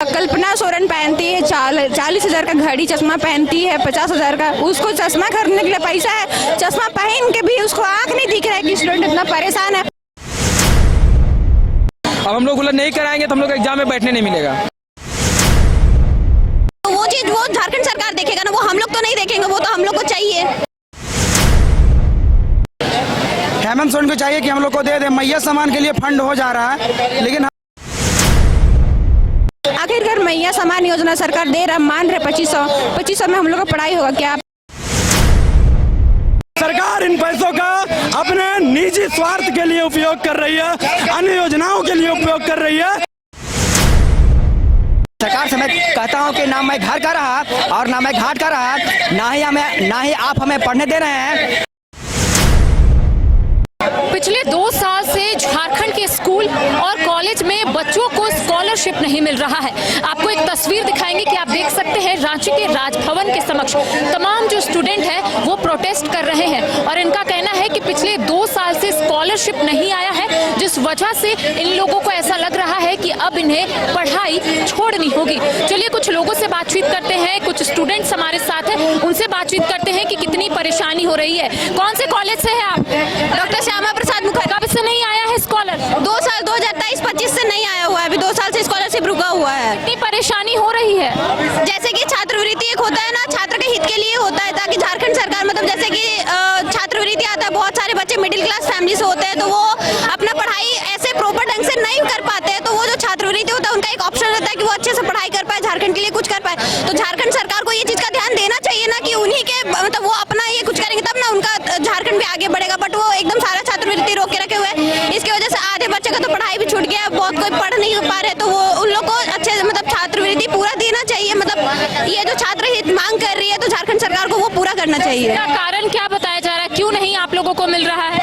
कल्पना सोरेन पहनती है 40,000 का घड़ी, चश्मा पहनती है 50,000 का। उसको चश्मा खरीदने के लिए पैसा है, चश्मा पहन के भी उसको आंख नहीं दिख रहा है कि स्टूडेंट इतना परेशान है। अब हम लोग नहीं कराएंगे तो हम लोग एग्जाम में बैठने नहीं मिलेगा। तो वो चीज वो झारखंड सरकार देखेगा ना, वो हम लोग तो नहीं देखेंगे, वो तो हम लोग को चाहिए। हेमंत सोरेन को चाहिए कि हम लोग को दे दे। मैया सम्मान के लिए फंड हो जा रहा है, लेकिन आखिरकार मैया सम्मान योजना सरकार दे रहा, मान रहे 2500 में हम लोग का पढ़ाई होगा क्या? सरकार इन पैसों का अपने निजी स्वार्थ के लिए उपयोग कर रही है, अन्य योजनाओं के लिए उपयोग कर रही है। सरकार से मैं कहता हूं कि ना मैं घर का रहा और ना मैं घाट का रहा, ना ही आप हमें पढ़ने दे रहे हैं। पिछले 2 साल से झारखंड के स्कूल और कॉलेज में बच्चों को स्कॉलरशिप नहीं मिल रहा है। आपको एक तस्वीर दिखाएंगे कि आप देख सकते हैं रांची के राजभवन के समक्ष तमाम जो स्टूडेंट हैं वो प्रोटेस्ट कर रहे हैं और इनका कहना है कि पिछले 2 साल से स्कॉलरशिप नहीं आया है, जिस वजह से इन लोगों को ऐसा लग रहा है कि अब इन्हें पढ़ाई छोड़नी होगी। चलिए कुछ लोगों से बातचीत करते हैं, कुछ स्टूडेंट्स हमारे साथ हैं, उनसे बातचीत करते हैं कि कितनी परेशानी हो रही है। कौन से कॉलेज से है आप? डॉक्टर श्यामा प्रसाद मुखर्जी। कब से नहीं आया है स्कॉलर? 2 साल 2023-25 से नहीं आया हुआ है, अभी 2 साल से स्कॉलरशिप रुका हुआ है। कितनी परेशानी हो रही है? जैसे कि छात्रवृत्ति एक होता है ना, छात्र के हित के लिए होता है, ताकि झारखंड सरकार मतलब जैसे कि छात्रवृत्ति आता है, बहुत सारे बच्चे मिडिल क्लास फैमिली से होते हैं, तो वो अपना पढ़ाई ऐसे प्रॉपर ढंग से नहीं कर पाते हैं, तो वो जो छात्रवृत्ति होता है उनका एक ऑप्शन रहता है कि वो अच्छे से पढ़ाई कर पाए, झारखंड के लिए कुछ कर पाए। तो झारखंड सरकार को ये चीज का ध्यान देना चाहिए ना कि उन्हीं के मतलब वो अपना ये कुछ करेंगे तब ना उनका झारखंड भी आगे बढ़ेगा, बट वो एकदम सारा छात्रवृत्ति रोक के रखे हुए हैं। इसकी वजह से आधे बच्चे का तो पढ़ाई भी छूट गया, बहुत कोई पढ़ नहीं पा रहे, तो वो उन लोग को अच्छे से मतलब छात्रवृत्ति पूरा देना चाहिए। मतलब ये जो छात्र हित मांग कर रही है तो झारखंड सरकार को वो पूरा करना चाहिए। कारण क्या बताया जा रहा है, क्यों नहीं आप लोगों को मिल रहा है?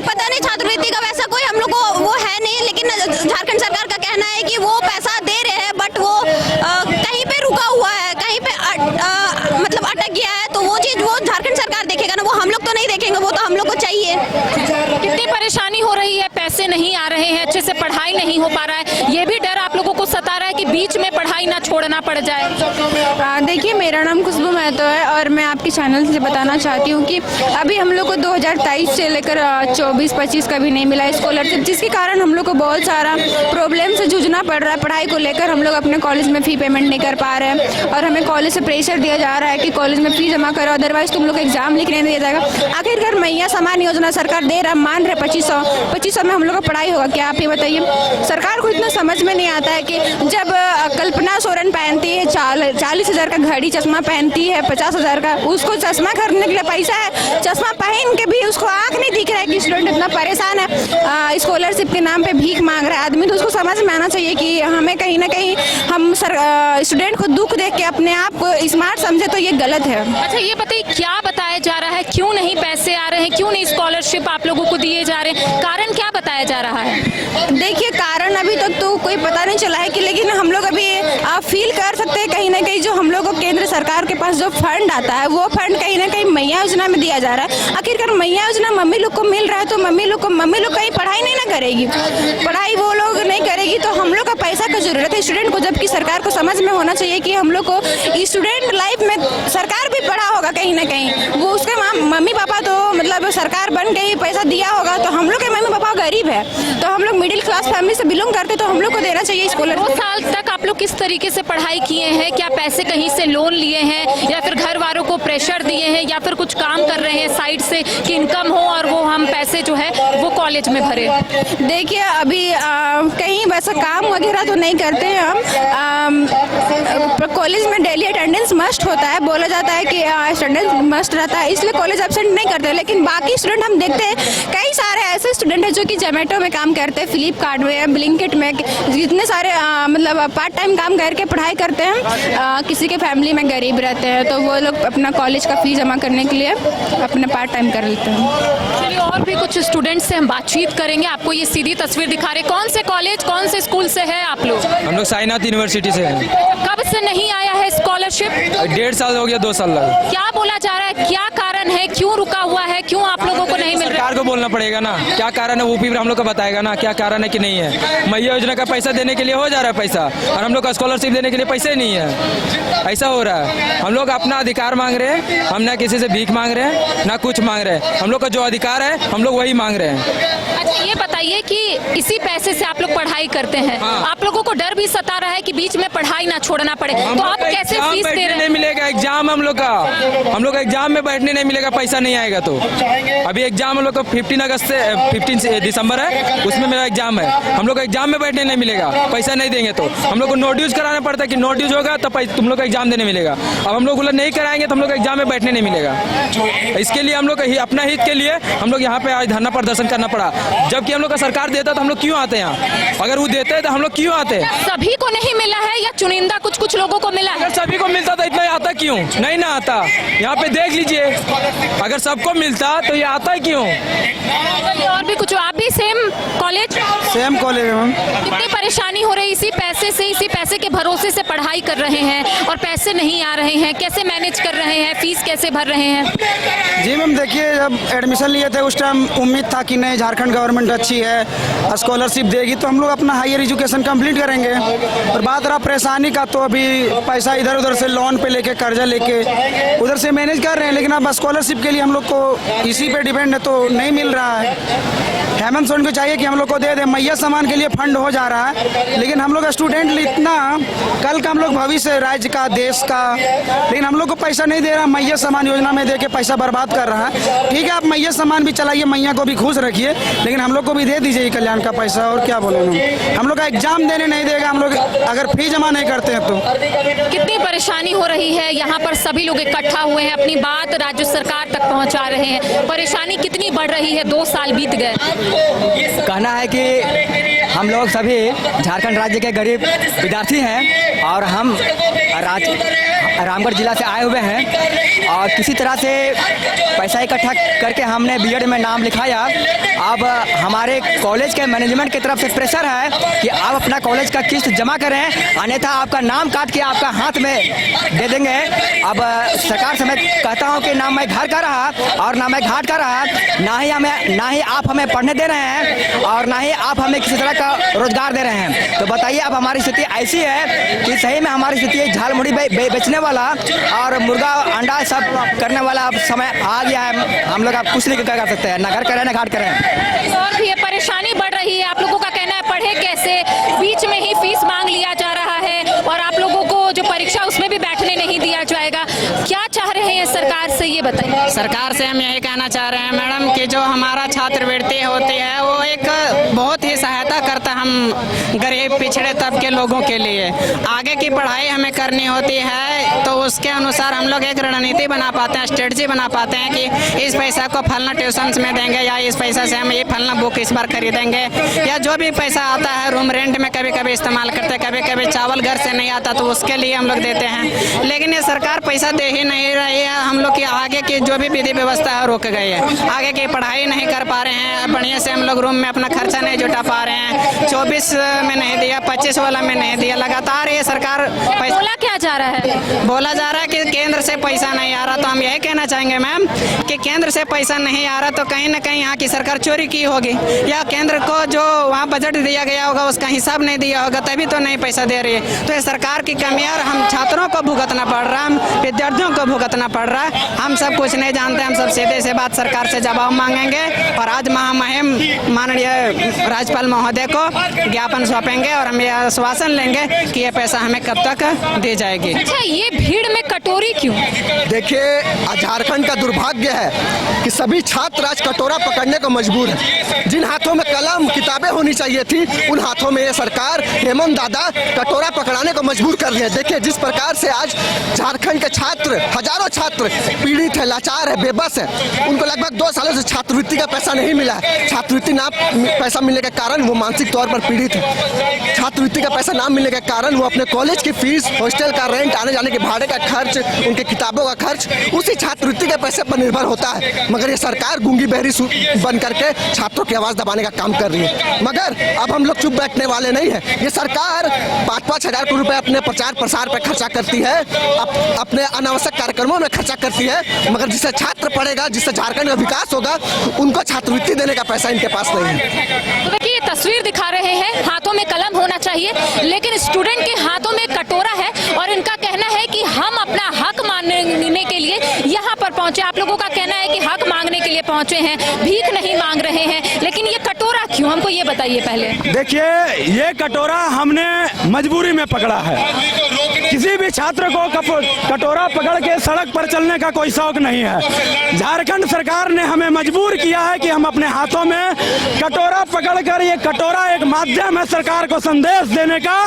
पता नहीं, छात्रवृत्ति का वैसा कोई हम लोग को वो है नहीं, लेकिन झारखंड सरकार का कहना है कि वो पैसा दे रहे हैं, बट वो कहीं पे रुका हुआ है, कहीं पे मतलब अटक गया है, तो वो चीज वो झारखंड सरकार देखेगा ना, वो हम लोग तो नहीं देखेंगे, वो तो हम लोग को चाहिए। कितनी परेशानी हो रही है, पैसे नहीं आ रहे हैं, अच्छे से पढ़ाई नहीं हो पा रहा है, ये भी डर आप लोगों को सता रहा है कि बीच में पढ़ाई ना छोड़ना पड़ जाए? देखिए, मेरा नाम खुशबू महतो है और मैं आपके चैनल से बताना चाहती हूँ कि अभी हम लोग को 2023 से लेकर 24-25 का भी नहीं मिला स्कॉलरशिप, जिसके कारण हम लोग को बहुत सारा प्रॉब्लम से जूझना पड़ रहा है। पढ़ाई को लेकर हम लोग अपने कॉलेज में फ़ी पेमेंट नहीं कर पा रहे हैं और हमें कॉलेज से प्रेशर दिया जा रहा है कि कॉलेज में फ़ी जमा करो, अदरवाइज तुम लोग एग्जाम लिखने नहीं दिया जाएगा। आखिरकार मैया सम्मान योजना सरकार दे रहा, मान रहे 2500 में हम लोग का पढ़ाई होगा क्या? आप ये बताइए। सरकार को इतना समझ में नहीं आता है कि जब कल्पना सोरेन पहनती है 40,000 का घड़ी, चश्मा पहनती है 50,000 का। उसको चश्मा खरीदने के लिए पैसा है, चश्मा पहन के भी उसको आंख नहीं दिख रहा है कि स्टूडेंट इतना परेशान है, स्कॉलरशिप के नाम पे भीख मांग रहा है आदमी। तो उसको समझ में आना चाहिए कि हमें कहीं ना कहीं हम स्टूडेंट को दुख देख के अपने आप को स्मार्ट समझे, तो ये गलत है। अच्छा ये बताइए, क्या बताया जा रहा है, क्यों नहीं पैसे आ रहे हैं, क्यों नहीं स्कॉलरशिप आप लोगों को दिए जा रहे हैं, कारण क्या बताया जा रहा है? देखिए, कारण अभी तक तो कोई पता नहीं चला है कि, लेकिन हम लोग अभी आप फील कर सकते हैं कहीं ना कहीं जो हम लोग को केंद्र सरकार के पास जो फंड आता है, वो फंड कहीं ना कहीं मैया योजना में दिया जा रहा है। आखिरकार मैया योजना मम्मी लोग को मिल रहा है, तो मम्मी लोग कहीं पढ़ाई नहीं ना करेगी, पढ़ाई वो लोग नहीं करेगी, तो हम लोग का पैसा का जरूरत है स्टूडेंट को। जबकि सरकार को समझ में होना चाहिए कि हम लोग को स्टूडेंट लाइफ में सरकार भी पढ़ा होगा कहीं ना कहीं, वो उसके मम्मी पापा तो मतलब सरकार बन के ही पैसा दिया होगा, तो हम लोग के मम्मी पापा गरीब है, तो हम लोग मिडिल क्लास फैमिली से बिलोंग करते, तो हम लोग को देना चाहिए स्कॉलरशिप। 2 साल तक आप लोग किस तरीके से पढ़ाई किए हैं? क्या पैसे कहीं से लोन लिए हैं या फिर घर वालों को प्रेशर दिए हैं या फिर कुछ काम कर रहे हैं साइड से कि इनकम हो और वो हम पैसे जो है वो कॉलेज में भरे? देखिए, अभी कहीं वैसा काम वगैरह तो नहीं करते हैं हम। कॉलेज में डेली अटेंडेंस मस्ट होता है, बोला जाता है कि अटेंडेंस मस्ट रहता है, इसलिए कॉलेज एब्सेंट नहीं करते। लेकिन बाकी स्टूडेंट हम देखते हैं, कई सारे ऐसे स्टूडेंट हैं जो कि जोमेटो में काम करते हैं, फ्लिपकार्ट में, ब्लिंकिट में, जितने सारे मतलब पार्ट टाइम काम करके पढ़ाई करते हैं। किसी के फैमिली में गरीब रहते हैं, तो वो लोग अपना कॉलेज का फीस जमा करने के लिए अपना पार्ट टाइम कर लेते हैं। चलिए, और भी कुछ स्टूडेंट्स से हम बातचीत करेंगे। आपको ये सीधी तस्वीर दिखा रहे, कौन से कॉलेज, कौन से स्कूल से है आप लोग? हम लोग साईनाथ यूनिवर्सिटी से हैं। कब से नहीं आया है स्कॉलरशिप? 1.5 साल हो गया, 2 साल लगा। क्या बोला जा रहा है, क्या कारण कारण है, क्यों रुका हुआ है, क्यों आप लोगों को नहीं मिल रहा? सरकार को बोलना पड़ेगा ना, क्या कारण है वो भी हम लोग को बताएगा ना, क्या कारण है कि नहीं है। मैया योजना का पैसा देने के लिए हो जा रहा है पैसा, और हम लोग का स्कॉलरशिप देने के लिए पैसे ही नहीं है। ऐसा हो रहा है। हम लोग अपना अधिकार मांग रहे हैं, हम ना किसी से भीख मांग रहे हैं ना कुछ मांग रहे हैं। हम लोग का जो अधिकार है हम लोग वही मांग रहे हैं। अच्छा ये बताइए कि इसी पैसे से आप लोग पढ़ाई करते हैं, आप लोगों को डर भी सता रहा है कि बीच में पढ़ाई ना छोड़ना पड़े, तो आप कैसे फीस दे रहे नहीं हैं? मिलेगा एग्जाम हम लोग का एग्जाम में बैठने नहीं मिलेगा, पैसा नहीं आएगा। तो अभी एग्जाम हम लोग का 15 दिसंबर है, उसमें मेरा एग्जाम है। हम लोग का एग्जाम में बैठने नहीं मिलेगा, पैसा नहीं देंगे तो हम लोग को नोट यूज कराना पड़ता है कि नोट यूज होगा तो तुम लोग का एग्जाम देने मिलेगा। अब हम लोग नहीं कराएंगे तो हम लोग का एग्जाम में बैठने नहीं मिलेगा। इसके लिए हम लोग अपना हित के लिए हम लोग यहाँ पे आज धरना प्रदर्शन करना पड़ा। जबकि हम लोग का सरकार देता तो हम लोग क्यों आते यहाँ? अगर वो देते तो हम लोग क्यों आते? सभी को नहीं मिला है या चुनिंदा कुछ लोगों को मिला है? अगर सभी को मिलता तो इतना आता क्यों? नहीं ना आता। यहाँ पे देख लीजिए, अगर सबको मिलता तो ये आता क्यों? और भी कुछ, आप भी सेम कॉलेज में कितनी परेशानी हो रही इसी पैसे से, इसी पैसे के भरोसे से पढ़ाई कर रहे हैं और पैसे नहीं आ रहे हैं, कैसे मैनेज कर रहे हैं, फीस कैसे भर रहे हैं? जी मैम देखिए, जब एडमिशन लिए थे उस टाइम उम्मीद था कि नहीं झारखंड गवर्नमेंट अच्छी है, स्कॉलरशिप देगी तो हम लोग अपना हायर एजुकेशन कंप्लीट करेंगे। और बात रहा परेशानी का, तो अभी पैसा इधर उधर से लोन पे लेके कर्जा लेके उधर से मैनेज कर रहे हैं, लेकिन अब स्कॉलरशिप के लिए हम लोग को इसी पे डिपेंड है तो नहीं मिल रहा है। हेमंत सोरेन को चाहिए कि हम लोग को दे दे, मैया सामान के लिए फंड हो जा रहा है, लेकिन हम लोग स्टूडेंट इतना कल का हम लोग भविष्य राज्य का देश का, लेकिन हम लोग को पैसा नहीं दे रहा। मैया सामान योजना में दे के पैसा बर्बाद कर रहा है। ठीक है, आप मैया सामान भी चलाइए, मैया को भी खुश रखिए, लेकिन हम लोग को भी दे दीजिए कल्याण का पैसा। और क्या बोले, हम लोग का एग्जाम देने नहीं देगा, हम लोग अगर फी जमा नहीं करते हैं तो। कितनी परेशानी हो रही है, यहाँ पर सभी लोग इकट्ठा हुए हैं, अपनी बात राज्य सरकार तक पहुँचा रहे हैं। परेशानी कितनी बढ़ रही है, 2 साल बीत गए। कहना है कि हम लोग सभी झारखंड राज्य के गरीब विद्यार्थी हैं और हम रामगढ़ जिला से आए हुए हैं और किसी तरह से पैसा इकट्ठा करके हमने बीएड में नाम लिखाया। अब हमारे कॉलेज के मैनेजमेंट की तरफ से प्रेशर है कि आप अपना कॉलेज का किस्त जमा करें, अन्यथा आपका नाम काट के आपका हाथ में दे देंगे। अब सरकार से मैं कहता हूं कि ना मैं घर का रहा और ना मैं घाट का रहा, ना ही आप हमें पढ़ने दे रहे हैं और ना ही आप हमें किसी तरह का रोजगार दे रहे हैं। तो बताइए, अब हमारी स्थिति ऐसी है कि सही में हमारी स्थिति झाल मुड़ी बेचने वाला और मुर्गा अंडा सब करने वाला अब समय आ गया है। हम लोग अब कुछ नहीं कर सकते हैं, ना घर करें ना घाट करें। और भी ये परेशानी बढ़ रही है, आप लोगों का कहना है पढ़े कैसे, बीच में ही फीस मांग लिया जा रहा है और आप लोगों को जो परीक्षा उसमें भी बैठने नहीं दिया जाएगा। क्या चाह रहे हैं सरकार से, ये बताइए। सरकार से हम यही कहना चाह रहे हैं मैडम कि जो हमारा छात्रवृत्ति होती है वो एक बहुत ही सहायता करता है हम गरीब पिछड़े तबके लोगों के लिए। आगे की पढ़ाई हमें करनी होती है तो उसके अनुसार हम लोग एक रणनीति बना पाते हैं, स्ट्रेटजी बना पाते हैं कि इस पैसा को फलना ट्यूशन में देंगे या इस पैसा से हम ये फलना बुक इस बार खरीदेंगे, या जो भी पैसा आता है रूम रेंट में कभी कभी इस्तेमाल करते हैं, कभी कभी चावल घर से नहीं आता तो उसके लिए हम लोग देते हैं। लेकिन ये सरकार पैसा दे ही नहीं रही है, हम लोग की आगे की जो भी विधि व्यवस्था है रोक गई है, आगे की पढ़ाई नहीं कर पा रहे हैं, बढ़िया से हम लोग रूम में अपना खर्चा नहीं जुटा पा रहे हैं। 24 में नहीं दिया, 25 वाला में नहीं दिया, लगातार ये सरकार पैसा बोला क्या जा रहा है? बोला जा रहा है कि केंद्र से पैसा नहीं आ रहा। तो हम यही कहना चाहेंगे मैम कि केंद्र से पैसा नहीं आ रहा तो कहीं ना कहीं यहाँ की सरकार चोरी की होगी, या केंद्र को जो वहाँ बजट दिया गया होगा उसका हिसाब नहीं दिया होगा, तभी तो नहीं पैसा दे रही है। तो ये सरकार की कमी और हम छात्रों को भुगतना पड़ रहा है, हम विद्यार्थियों को भुगतना पड़ रहा है। हम सब कुछ नहीं जानते, हम सब सीधे से बात सरकार से जवाब मांगेंगे और आज महामहिम माननीय राज्यपाल महोदय को ज्ञापन सौंपेंगे और हम ये आश्वासन लेंगे कि ये पैसा हमें कब तक दी जाएगी। अच्छा, ये भीड़ में कटोरी क्यों? देखिए, झारखंड का दुर्भाग्य है कि सभी छात्र आज कटोरा पकड़ने को मजबूर है। जिन हाथों में कलम किताबें होनी चाहिए थी उन हाथों में ये सरकार हेमंत दादा कटोरा पकड़ाने को मजबूर कर रही है। देखिए जिस प्रकार से आज झारखंड के छात्र, हजारों छात्र पीड़ित है, लाचार है, बेबस है। उनको लगभग 2 सालों से छात्रवृत्ति का पैसा नहीं मिला है। छात्रवृत्ति ना पैसा मिलने के कारण वो मानसिक तौर पर पीड़ित है। छात्रवृत्ति का पैसा ना मिलने के कारण वो अपने कॉलेज की फीस, हॉस्टल का रेंट स्टूडेंट आने जाने के भाड़े का खर्च, उनके किताबों का खर्च उसी छात्रवृत्ति के पैसे पर निर्भर होता है। मगर ये सरकार गूंगी बहरी बन करके छात्रों की आवाज़ दबाने का काम कर रही है। मगर अब हम लोग चुप बैठने वाले नहीं है। ये सरकार 5-5 हज़ार करोड़ रुपए अपने प्रचार प्रसार पर खर्चा करती है, अपने अनावश्यक कार्यक्रमों में खर्चा करती है, मगर जिससे छात्र पढ़ेगा, जिससे झारखंड का विकास होगा, उनको छात्रवृत्ति देने का पैसा इनके पास नहीं है। तो देखिए ये तस्वीर दिखा रहे हैं, हाथों में कलम होना चाहिए, लेकिन स्टूडेंट के हाथों में कटोरा है और इनका कहना है कि हम अपना हक मांगने के लिए यहाँ पर पहुंचे। आप लोगों का कहना है कि हक मांगने के लिए पहुंचे हैं, भीख नहीं मांग रहे हैं, लेकिन ये कटोरा क्यों, हमको ये बताइए पहले। देखिए, ये कटोरा हमने मजबूरी में पकड़ा है। किसी भी छात्र को कटोरा पकड़ के सड़क पर चलने का कोई शौक नहीं है। झारखंड सरकार ने हमें मजबूर किया है कि हम अपने हाथों में कटोरा पकड़कर, ये कटोरा एक माध्यम है सरकार को संदेश देने का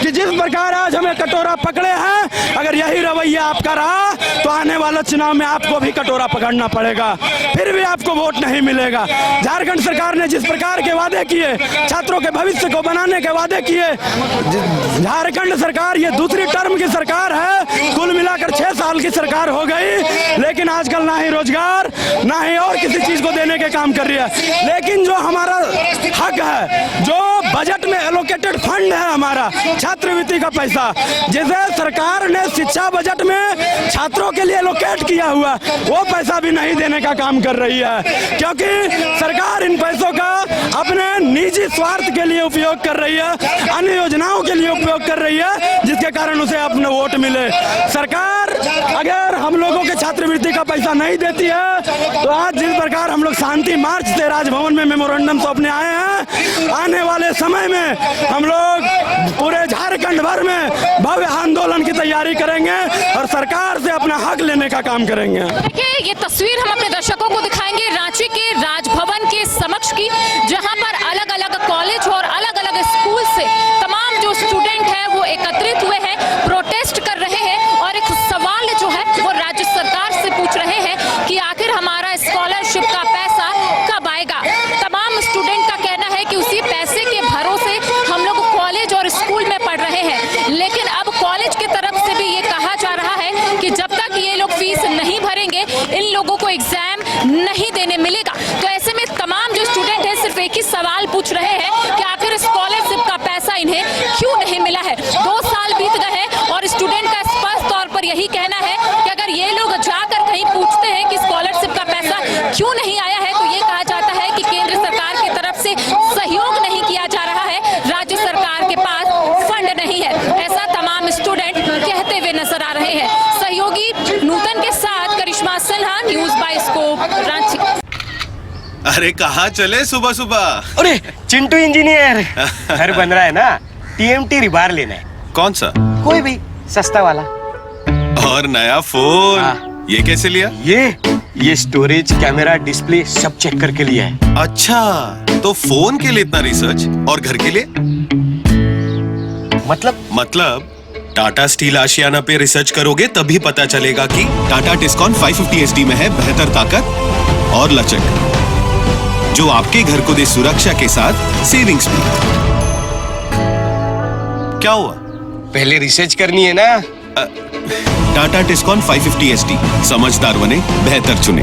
कि जिस प्रकार आज हमें कटोरा पकड़े हैं, अगर यही रवैया आपका रहा तो आने वाले चुनाव में आपको भी कटोरा पकड़ना पड़ेगा, फिर भी आपको वोट नहीं मिलेगा। झारखंड सरकार ने जिस प्रकार के वादे किए, छात्रों के भविष्य को बनाने के वादे किए, झारखंड सरकार ये दूसरी टर्म की सरकार है, कुल मिलाकर 6 साल की सरकार हो गई, लेकिन आजकल ना ही रोजगार ना ही और किसी चीज को देने के काम कर रही है। लेकिन जो हमारा हक है, जो बजट में एलोकेटेड फंड है हमारा छात्रवृत्ति का पैसा, जिसे सरकार ने शिक्षा बजट में छात्रों के लिए एलोकेट किया हुआ, वो पैसा भी नहीं देने का काम कर रही है, क्योंकि सरकार इन पैसों का अपने निजी स्वार्थ के लिए उपयोग कर रही है, अन्य योजनाओं के लिए उपयोग कर रही है, जिसके कारण उसे अपने वोट मिले। सरकार अगर हम लोगों के छात्रवृत्ति का पैसा नहीं देती है तो आज जिस प्रकार हम लोग शांति मार्च से राजभवन में मेमोरेंडम सौंपने आए हैं, आने वाले समय में हम लोग पूरे झारखंड भर में भव्य आंदोलन की तैयारी करेंगे और सरकार से अपना हक लेने का काम करेंगे। देखिए ये तस्वीर हम अपने दर्शकों को दिखाएंगे रांची के राजभवन के समक्ष की, जहां पर अलग अलग कॉलेज और अलग अलग स्कूल से तमाम जो स्टूडेंट है वो एकत्रित हुए हैं, प्रोटेस्ट कर रहे हैं और एक सवाल जो है वो राज्य सरकार से पूछ रहे हैं कि आखिर हमारा स्कॉलरशिप का पैसा कब आएगा। तमाम स्टूडेंट का कहना है कि उसी पैसे के भरोसे हम लोग कॉलेज और स्कूल में पढ़ रहे हैं, लेकिन अब कॉलेज की तरफ से भी ये कहा जा रहा है कि जब तक ये लोग फीस नहीं भरेंगे इन लोगों को एग्जाम नहीं देने मिलेगा। तो ऐसे में तमाम जो स्टूडेंट हैं सिर्फ एक ही सवाल पूछ रहे हैं कि आखिर स्कॉलरशिप का पैसा इन्हें क्यों नहीं मिला है। 2 साल बीत गए हैं और स्टूडेंट का स्पष्ट तौर पर यही कहना है कि अगर ये लोग जाकर कहीं पूछते हैं कि स्कॉलरशिप का पैसा क्यों नहीं आया है, तो ये कहा जाता है कि केंद्र सरकार की तरफ से सहयोग नहीं किया जा रहा है, राज्य सरकार के पास फंड नहीं है। ऐसा तमाम स्टूडेंट कहते हुए नजर आ रहे हैं। सहयोगी नूतन के साथ Karishma Sinha, news by scope, Ranchi. अरे कहाँ चले सुबह सुबह? अरे चिंटू इंजीनियर, घर बन रहा है ना, TMT रिबार लेना है। कौन सा? कोई भी सस्ता वाला। और नया फोन? हाँ। ये कैसे लिया? ये स्टोरेज, कैमरा, डिस्प्ले सब चेक करके लिया है। अच्छा, तो फोन के लिए इतना रिसर्च और घर के लिए? मतलब टाटा स्टील आशियाना पे रिसर्च करोगे तभी पता चलेगा कि टाटा टिस्कॉन 550 SD में है बेहतर ताकत और लचक, जो आपके घर को दे सुरक्षा के साथ सेविंग्स भी। क्या हुआ? पहले रिसर्च करनी है ना। टाटा टिस्कॉन 550 SD, समझदार बने बेहतर चुने।